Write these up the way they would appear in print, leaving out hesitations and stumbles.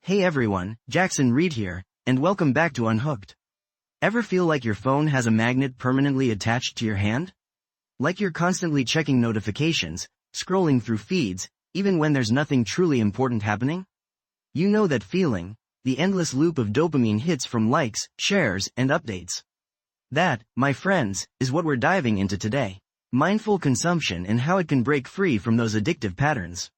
Hey everyone, Jackson Reed here, and welcome back to Unhooked. Ever feel like your phone has a magnet permanently attached to your hand? Like you're constantly checking notifications, scrolling through feeds, even when there's nothing truly important happening? You know that feeling, the endless loop of dopamine hits from likes, shares, and updates. That, my friends, is what we're diving into today. Mindful consumption and how it can break free from those addictive patterns.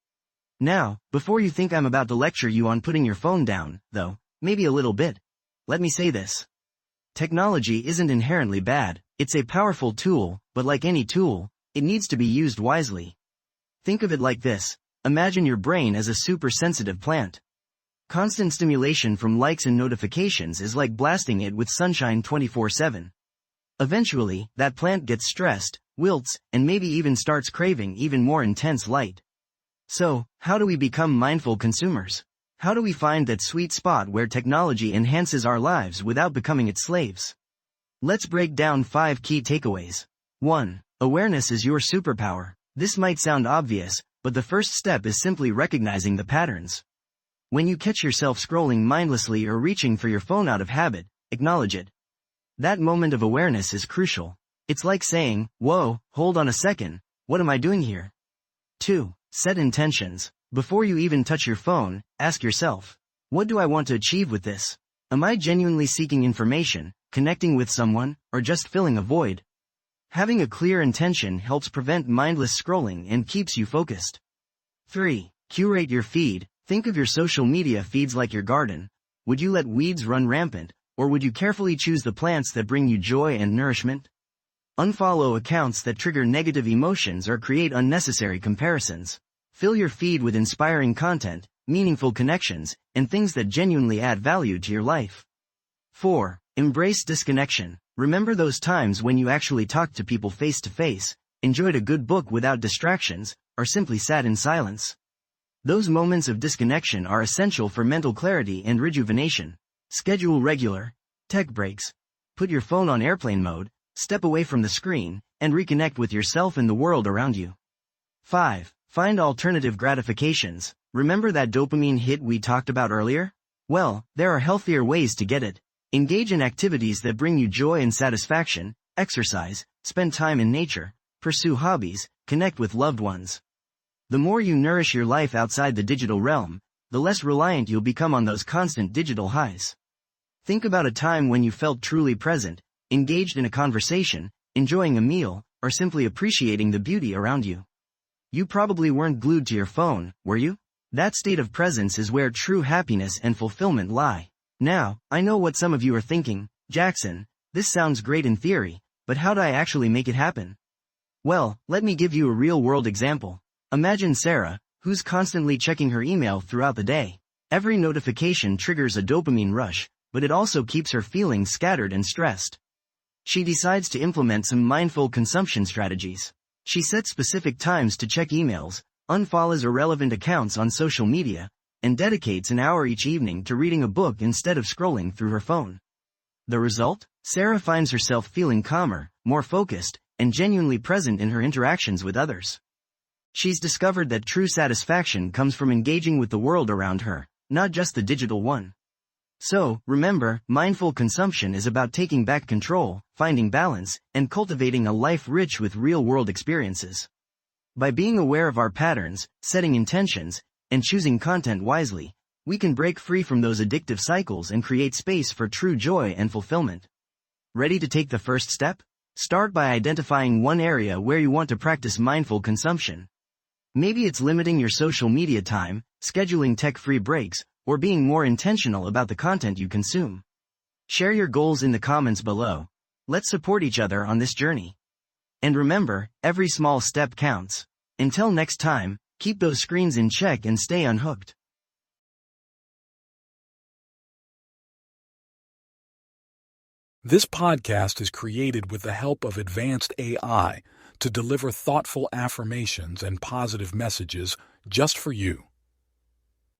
Now, before you think I'm about to lecture you on putting your phone down, though, maybe a little bit, let me say this. Technology isn't inherently bad, it's a powerful tool, but like any tool, it needs to be used wisely. Think of it like this: imagine your brain as a super-sensitive plant. Constant stimulation from likes and notifications is like blasting it with sunshine 24/7. Eventually, that plant gets stressed, wilts, and maybe even starts craving even more intense light. So, how do we become mindful consumers? How do we find that sweet spot where technology enhances our lives without becoming its slaves? Let's break down 5 key takeaways. 1. Awareness is your superpower. This might sound obvious, but the first step is simply recognizing the patterns. When you catch yourself scrolling mindlessly or reaching for your phone out of habit, acknowledge it. That moment of awareness is crucial. It's like saying, "Whoa, hold on a second, what am I doing here?" 2. Set intentions. Before you even touch your phone, ask yourself, what do I want to achieve with this? Am I genuinely seeking information, connecting with someone, or just filling a void? Having a clear intention helps prevent mindless scrolling and keeps you focused. 3. Curate your feed. Think of your social media feeds like your garden. Would you let weeds run rampant, or would you carefully choose the plants that bring you joy and nourishment? Unfollow accounts that trigger negative emotions or create unnecessary comparisons. Fill your feed with inspiring content, meaningful connections, and things that genuinely add value to your life. 4. Embrace disconnection. Remember those times when you actually talked to people face to face, enjoyed a good book without distractions, or simply sat in silence. Those moments of disconnection are essential for mental clarity and rejuvenation. Schedule regular tech breaks. Put your phone on airplane mode, step away from the screen, and reconnect with yourself and the world around you. 5. Find alternative gratifications. Remember that dopamine hit we talked about earlier? Well, there are healthier ways to get it. Engage in activities that bring you joy and satisfaction, exercise, spend time in nature, pursue hobbies, connect with loved ones. The more you nourish your life outside the digital realm, the less reliant you'll become on those constant digital highs. Think about a time when you felt truly present, engaged in a conversation, enjoying a meal, or simply appreciating the beauty around you. You probably weren't glued to your phone, were you? That state of presence is where true happiness and fulfillment lie. Now, I know what some of you are thinking: Jackson, this sounds great in theory, but how do I actually make it happen? Well, let me give you a real-world example. Imagine Sarah, who's constantly checking her email throughout the day. Every notification triggers a dopamine rush, but it also keeps her feeling scattered and stressed. She decides to implement some mindful consumption strategies. She sets specific times to check emails, unfollows irrelevant accounts on social media, and dedicates an hour each evening to reading a book instead of scrolling through her phone. The result? Sarah finds herself feeling calmer, more focused, and genuinely present in her interactions with others. She's discovered that true satisfaction comes from engaging with the world around her, not just the digital one. So, remember, mindful consumption is about taking back control, finding balance, and cultivating a life rich with real-world experiences. By being aware of our patterns, setting intentions, and choosing content wisely, we can break free from those addictive cycles and create space for true joy and fulfillment. Ready to take the first step? Start by identifying one area where you want to practice mindful consumption. Maybe it's limiting your social media time, scheduling tech-free breaks, or being more intentional about the content you consume. Share your goals in the comments below. Let's support each other on this journey. And remember, every small step counts. Until next time, keep those screens in check and stay unhooked. This podcast is created with the help of advanced AI to deliver thoughtful affirmations and positive messages just for you.